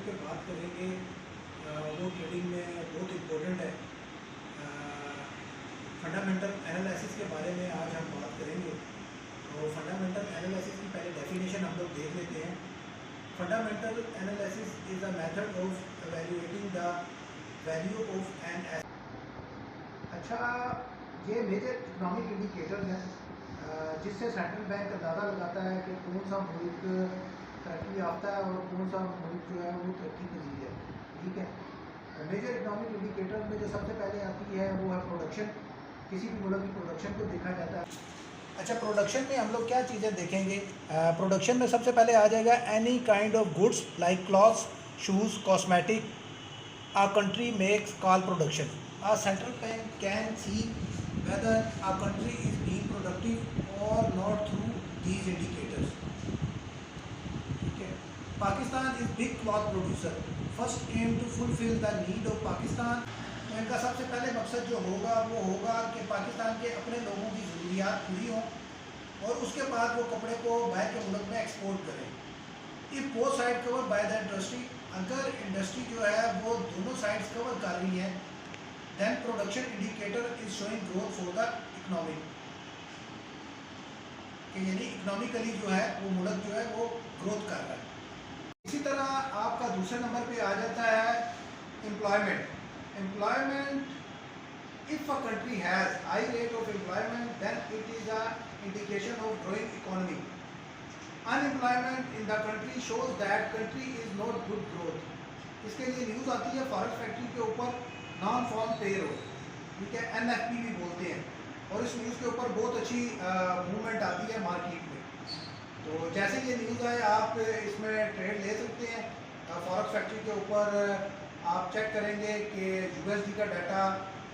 पे बात करेंगे वो ट्रेडिंग में बहुत इम्पोर्टेंट है। फंडामेंटल एनालिसिस के बारे में आज हम बात करेंगे। तो फंडामेंटल एनालिसिस की पहले डेफिनेशन हम लोग देख लेते हैं। Fundamental analysis is a method of evaluating the value of an asset. अच्छा, ये मेजर इकोनॉमिक इंडिकेटर्स हैं जिससे सेंट्रल बैंक अंदाज़ा लगाता है कि कौन सा मुल्क तरक्की याफ्ता है और कौन सा मुल्क जो है वो तरक्की पजीर है। ठीक है, मेजर इकोनॉमिक इंडिकेटर्स में जो सबसे पहले आती है वो है प्रोडक्शन। किसी भी मुल्क की प्रोडक्शन को देखा जाता है। अच्छा, प्रोडक्शन में हम लोग क्या चीज़ें देखेंगे? प्रोडक्शन में सबसे पहले आ जाएगा any kind of goods like clothes, shoes, cosmetic a country makes call production. A central bank can see whether a country is being productive or not through these indicators. ठीक है, Pakistan is big cloth producer, first aim to fulfil the need of Pakistan. तो इनका सबसे पहले मकसद जो होगा वो होगा कि पाकिस्तान के अपने लोगों की ज़रूरियात पूरी हों और उसके बाद वो कपड़े को बाहर के मुल्क में एक्सपोर्ट करें। If both side cover by the industry, अगर इंडस्ट्री जो है वो दोनों साइड्स कवर कर रही है, then production indicator is showing growth for the economy. यानी इकोनॉमिकली जो है वो मुल्क जो है वो ग्रोथ कर रहा है। इसी तरह आपका दूसरे नंबर पे आ जाता है employment. Employment, if a country has high rate of employment then it is a indication of growing economy. Unemployment in the country shows that country is not good growth. इसके लिए न्यूज़ आती है forest factory के ऊपर non farm पे role, ठीक है, NFP भी बोलते हैं, और इस न्यूज़ के ऊपर बहुत अच्छी मूवमेंट आती है मार्केट में। तो जैसे ये न्यूज़ आए आप इसमें ट्रेड ले सकते हैं। फॉरेस्ट फैक्ट्री के ऊपर आप चेक करेंगे कि USD का डाटा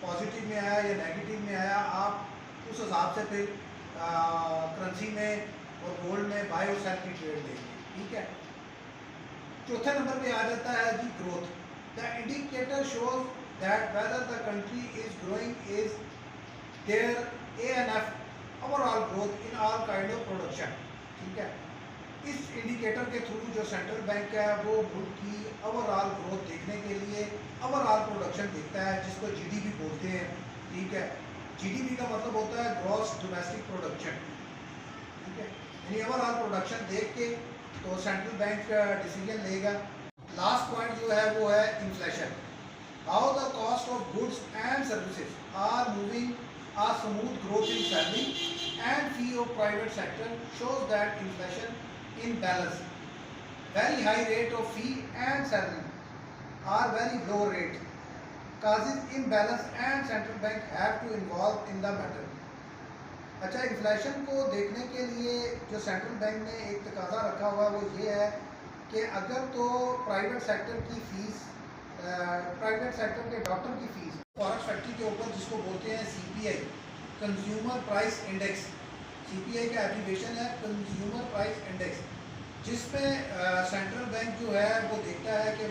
पॉजिटिव में आया या नेगेटिव में आया, आप उस हिसाब से फिर करेंसी में और गोल्ड में बाय और सेल की ट्रेड लेंगे। ठीक है, चौथे नंबर पे आ जाता है जी growth. The indicator shows that whether the country is growing is there ANF, overall growth in all kind of production. ठीक है, इस इंडिकेटर के थ्रू जो सेंट्रल बैंक है वो मुल्क की ओवरऑल ग्रोथ देखने के लिए ओवरऑल प्रोडक्शन देखता है, जिसको GDP बोलते हैं। ठीक है, GDP का मतलब होता है ग्रॉस डोमेस्टिक प्रोडक्शन। ठीक है, यानी ओवरऑल प्रोडक्शन देख के तो सेंट्रल बैंक डिसीजन लेगा। लास्ट पॉइंट जो है वो है inflation. How the cost of goods and services are moving a smooth growth in salary and fee of private sector shows that inflation in balance. Very high rate of fee and salary are very low rate causes imbalance and central bank have to involve in the matter. अच्छा, inflation को देखने के लिए जो central bank ने एक तकाजा रखा हुआ वो ये है कि अगर तो प्राइवेट सेक्टर की फीस, प्राइवेट सेक्टर के डॉक्टर की फीस फॉरेस्ट फैक्ट्री के ऊपर जिसको बोलते हैं CPI, consumer price index. CPI का एब्रीविएशन है कंज्यूमर प्राइस इंडेक्स, जिसमें सेंट्रल बैंक जो है वो देखता है कि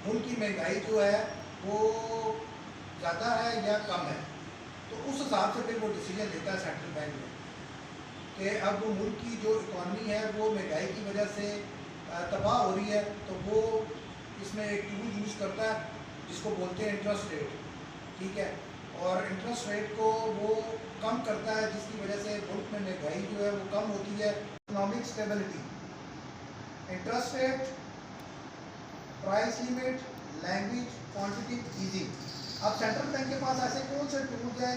मुल्क की महंगाई जो है वो ज़्यादा है या कम है। तो उस हिसाब से फिर वो डिसीजन लेता है सेंट्रल बैंक में कि अब वो मुल्क की जो इकॉनमी है वो महंगाई की वजह से तबाह हो रही है, तो वो इसमें एक टूल यूज़ करता है जिसको बोलते हैं इंटरेस्ट रेट। ठीक है, और इंटरेस्ट रेट को वो कम करता है जिसकी वजह से मुल्क में महंगाई जो है वो कम होती है। Economic stability, interest rate, price limit, language, quantity, easing. अब सेंट्रल बैंक के पास ऐसे कौन से टूल्स हैं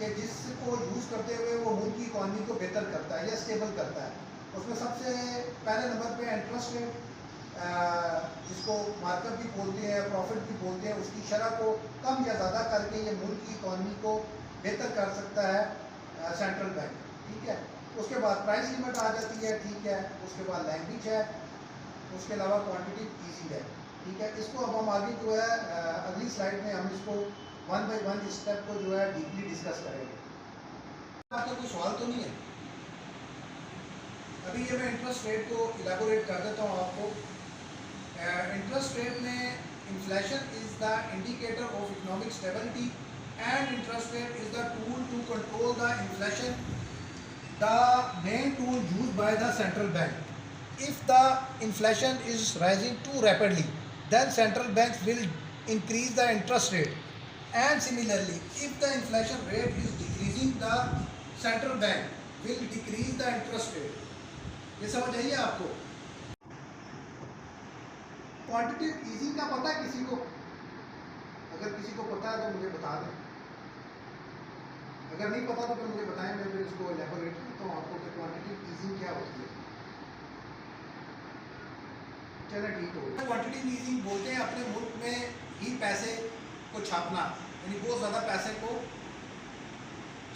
कि जिसको यूज़ करते हुए वो मुल्क की इकॉनमी को बेहतर करता है या स्टेबल करता है? उसमें सबसे पहले नंबर पे इंटरेस्ट रेट, जिसको मार्कअप भी बोलते हैं, प्रॉफिट भी बोलते हैं, उसकी शरह को कम या ज़्यादा करके ये मुल्क की इकॉनमी को बेहतर कर सकता है सेंट्रल बैंक। ठीक है, उसके बाद प्राइस लिमिट आ जाती है। ठीक है, उसके बाद लैंग्वेज है, उसके अलावा क्वांटिटी ईजी है। ठीक है, इसको अब हम आगे जो है अगली स्लाइड में हम इसको 1 बाय 1 स्टेप को जो है डीपली डिस्कस करेंगे। आपका कोई सवाल तो नहीं है? अभी ये मैं इंटरेस्ट रेट को इलाबोरेट कर देता हूँ आपको। इंटरेस्ट रेट में inflation is the indicator of economic stability and interest rate is the tool to control the inflation, the main tool used by the central bank. if the inflation is rising too rapidly, then central banks will increase the interest rate. And similarly, if the inflation rate is decreasing, the central bank will decrease the interest rate. ये समझ आइए आपको? Quantitative easing का पता है किसी को? अगर किसी को पता है तो मुझे बता दें, अगर नहीं पता तो फिर मुझे बताएं, मैं फिर इसको एलैबोरेट करता हूँ आपको कि क्वांटिटेटिव ईजिंग क्या होती है। चलो ठीक हो गया। क्वांटिटेटिव ईजिंग बोलते हैं अपने मुल्क में ही पैसे को छापना, यानी बहुत ज़्यादा पैसे को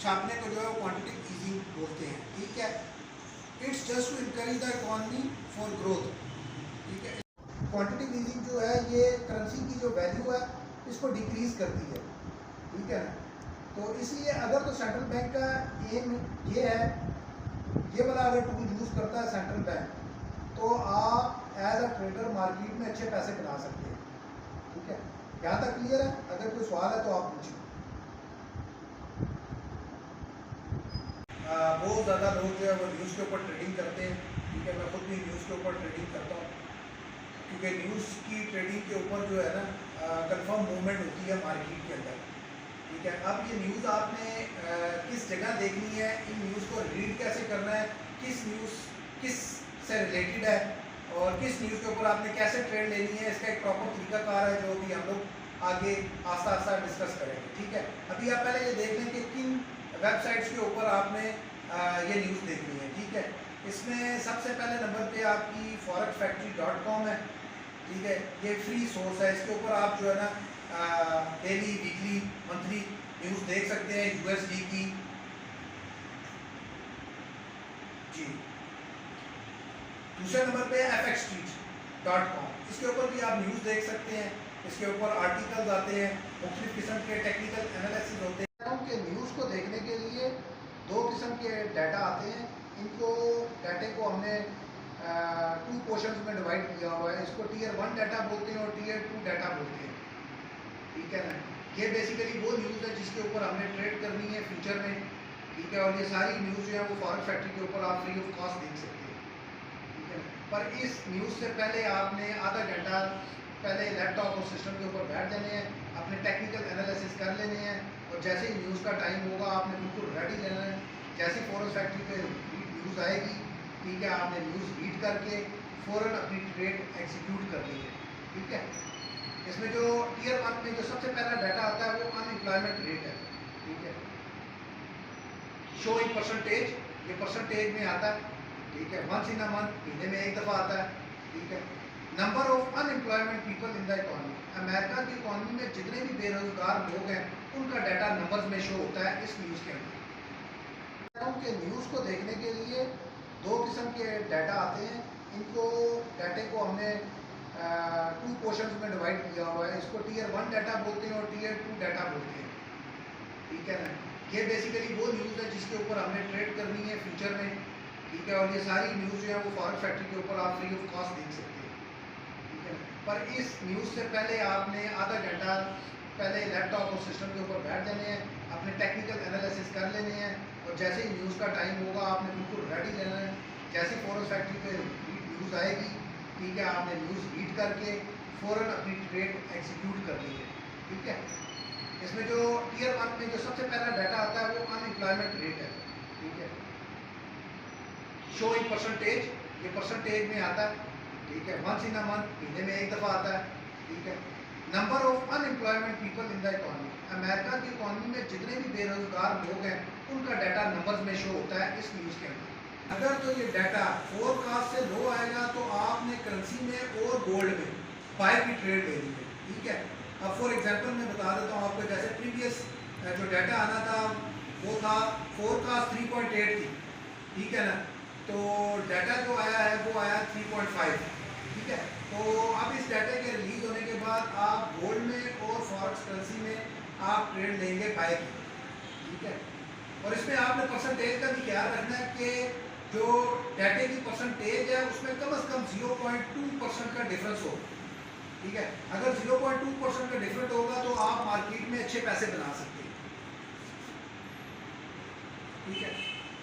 छापने को जो है वो क्वांटिटेटिव ईजिंग बोलते हैं, ठीक है। It's just to encourage the economy for growth, ठीक है। क्वांटिटेटिव ईजिंग जो है ये करेंसी की जो वैल्यू है इसको डिक्रीज करती है, ठीक है ना। तो इसलिए अगर तो सेंट्रल बैंक का एम ये है, ये वाला अगर टूल यूज़ करता है सेंट्रल बैंक, तो आप एज अ ट्रेडर मार्केट में अच्छे पैसे बना सकते हैं, ठीक है। यहाँ तक क्लियर है? अगर कोई सवाल है तो आप पूछें। बहुत ज़्यादा लोग जो है वो न्यूज़ के ऊपर ट्रेडिंग करते हैं, ठीक है। मैं खुद भी न्यूज़ के ऊपर ट्रेडिंग करता हूँ, क्योंकि न्यूज़ की ट्रेडिंग के ऊपर जो है ना कंफर्म मूवमेंट होती है मार्केट के अंदर, ठीक है। अब ये न्यूज़ आपने किस जगह देखनी है, इन न्यूज़ को रीड कैसे करना है, किस न्यूज़ किस से रिलेटेड है और किस न्यूज़ के ऊपर आपने कैसे ट्रेड लेनी है, इसका एक प्रॉपर तरीकाकार है जो भी हम लोग आगे आस्ता आस्ता डिस्कस करेंगे, ठीक है। अभी आप पहले ये देख लें कि किन वेबसाइट्स के ऊपर आपने ये न्यूज़ देखनी है, ठीक है। इसमें सबसे पहले नंबर पे आपकी forexfactory.com है, ठीक है। ये फ्री सोर्स है, इसके ऊपर आप जो है ना डेली, वीकली, मंथली न्यूज़ देख सकते हैं यूएसडी की, जी। दूसरे नंबर पे fxstreet.com, इसके ऊपर भी आप न्यूज़ देख सकते हैं। इसके ऊपर आर्टिकल्स आते हैं, मुख्तलिफ किस्म के टेक्निकल एनालिसिस होते हैं। कि न्यूज़ को देखने के लिए दो किस्म के डाटा आते हैं, इनको डाटे को हमने 2 पोर्शंस में डिवाइड किया हुआ है। इसको टीयर 1 डाटा बोलते हैं और टीयर 2 डाटा बोलते हैं, ठीक है ना। ये बेसिकली वो न्यूज़ है जिसके ऊपर हमने ट्रेड करनी है फ्यूचर में, ठीक है। और ये सारी न्यूज़ जो है वो फॉरेक्स फैक्ट्री के ऊपर आप फ्री ऑफ कॉस्ट देख सकते हैं, ठीक है। पर इस न्यूज़ से पहले आपने आधा घंटा पहले लैपटॉप और सिस्टम के ऊपर बैठ जाने हैं, अपने टेक्निकल एनालिसिस कर लेने हैं, और जैसे ही न्यूज़ का टाइम होगा आपने बिल्कुल रेडी लेना है। जैसे फॉरेक्स फैक्ट्री पे न्यूज़ आएगी, ठीक है, आपने न्यूज़ रीड करके फ़ौरन अपनी ट्रेड एग्जीक्यूट करनी है, ठीक है। इसमें जो टीयर 1 में जो सबसे पहला डाटा आता है वो अनएम्प्लॉयमेंट रेट है, ठीक है। शो इन परसेंटेज, ये परसेंटेज में आता है, ठीक है। वंस इन अ मंथ, महीने में एक दफ़ा आता है, ठीक है। Number of unemployment people in the economy, America की इकॉनमी में जितने भी बेरोजगार लोग हैं उनका डाटा नंबर्स में शो होता है इस न्यूज़ के अंदर। कि न्यूज़ को देखने के लिए दो किस्म के डाटा आते हैं, इनको डाटे को हमने 2 पोर्शंस में डिवाइड किया हुआ है। इसको टीयर 1 डाटा बोलते हैं और टीयर 2 डाटा बोलते हैं, ठीक है ना। ये बेसिकली वो न्यूज़ है जिसके ऊपर हमने ट्रेड करनी है फ्यूचर में, ठीक है। और ये सारी न्यूज़ जो है वो फॉरेक्स फैक्ट्री के ऊपर आप फ्री ऑफ कॉस्ट देख सकते हैं, ठीक है। पर इस न्यूज़ से पहले आपने आधा घंटा पहले लैपटॉप और सिस्टम के ऊपर बैठ जाने हैं, अपने टेक्निकल एनालिसिस कर लेने हैं, और जैसे ही न्यूज़ का टाइम होगा आपने बिल्कुल रेडी लेना है। जैसे फॉरेक्स फैक्ट्री पे न्यूज़ आएगी, ठीक है, आपने न्यूज़ रीड करके फ़ौरन अपनी ट्रेड एग्जीक्यूट करनी है, ठीक है। इसमें जो टीयर 1 में जो सबसे पहला डाटा आता है वो अनएम्प्लॉयमेंट रेट है, ठीक है। शो इन परसेंटेज, ये परसेंटेज में आता है, ठीक है। वंस इन अ मंथ, महीने में एक दफ़ा आता है, ठीक है। Number of unemployment people in the economy, America की इकॉनमी में जितने भी बेरोजगार लोग हैं उनका डाटा नंबर्स में शो होता है इस न्यूज़ के अंदर। अगर तो ये डाटा फोरकास्ट से लो आएगा तो आपने करेंसी में और गोल्ड में बाय की ट्रेड लेनी है, ठीक है। अब फॉर एग्जांपल मैं बता देता हूँ आपको, जैसे प्रीवियस जो डाटा आना था वो था फोरकास्ट 3.8 थी, ठीक है ना। तो डाटा जो आया है वो आया 3.5, ठीक है। तो अब इस डाटा के रिलीज होने के बाद आप गोल्ड में और फॉरेक्स करेंसी में आप ट्रेड लेंगे बाय की, ठीक है। और इसमें आपने परसेंटेज का भी ख्याल रखना है कि जो डाटे की परसेंटेज है उसमें कम से कम 0.2% का डिफरेंस हो, ठीक है। अगर 0.2% का डिफरेंस होगा तो आप मार्केट में अच्छे पैसे बना सकते हैं, ठीक है।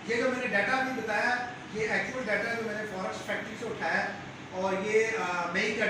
ये जो मैंने डाटा अभी बताया ये एक्चुअल डाटा जो मैंने फॉरेस्ट फैक्ट्री से उठाया है और ये मई का